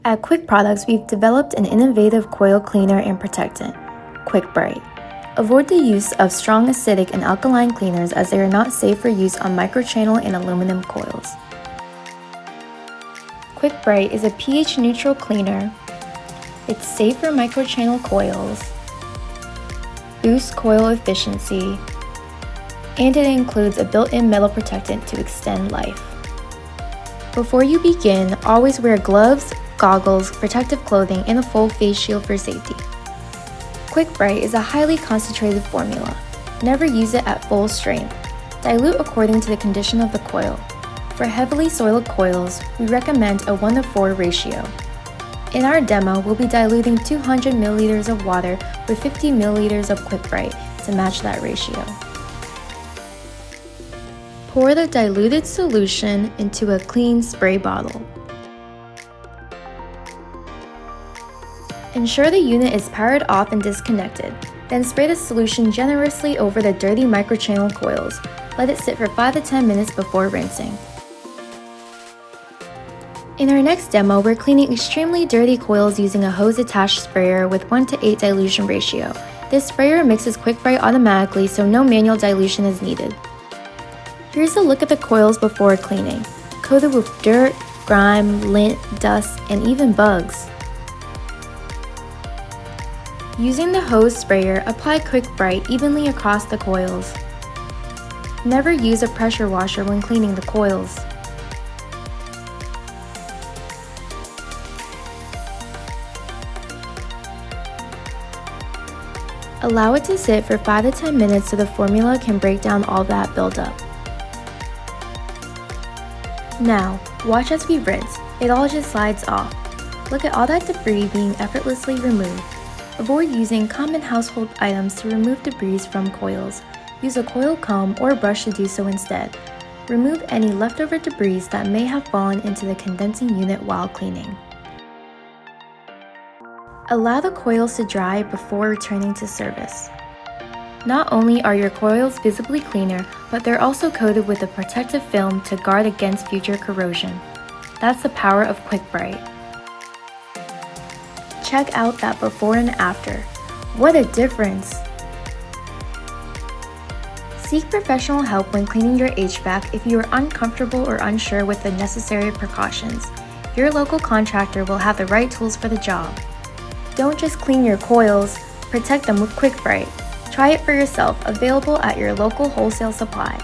At QwikProducts, we've developed an innovative coil cleaner and protectant, QwikBright. Avoid the use of strong acidic and alkaline cleaners as they are not safe for use on microchannel and aluminum coils. QwikBright is a pH-neutral cleaner. It's safe for microchannel coils, boosts coil efficiency, and it includes a built-in metal protectant to extend life. Before you begin, always wear gloves, goggles, protective clothing, and a full face shield for safety. QwikBright is a highly concentrated formula. Never use it at full strength. Dilute according to the condition of the coil. For heavily soiled coils, we recommend a 1:4 ratio. In our demo, we'll be diluting 200 milliliters of water with 50 milliliters of QwikBright to match that ratio. Pour the diluted solution into a clean spray bottle. Ensure the unit is powered off and disconnected. Then spray the solution generously over the dirty microchannel coils. Let it sit for 5 to 10 minutes before rinsing. In our next demo, we're cleaning extremely dirty coils using a hose-attached sprayer with 1:8 dilution ratio. This sprayer mixes QwikBright automatically, so no manual dilution is needed. Here's a look at the coils before cleaning, coated with dirt, grime, lint, dust, and even bugs. Using the hose sprayer, apply QwikBright evenly across the coils. Never use a pressure washer when cleaning the coils. Allow it to sit for 5 to 10 minutes so the formula can break down all that buildup. Now, watch as we rinse. It all just slides off. Look at all that debris being effortlessly removed. Avoid using common household items to remove debris from coils. Use a coil comb or brush to do so instead. Remove any leftover debris that may have fallen into the condensing unit while cleaning. Allow the coils to dry before returning to service. Not only are your coils visibly cleaner, but they're also coated with a protective film to guard against future corrosion. That's the power of QwikBright. Check out that before and after. What a difference! Seek professional help when cleaning your HVAC if you are uncomfortable or unsure with the necessary precautions. Your local contractor will have the right tools for the job. Don't just clean your coils, protect them with QwikBright. Try it for yourself, available at your local wholesale supply.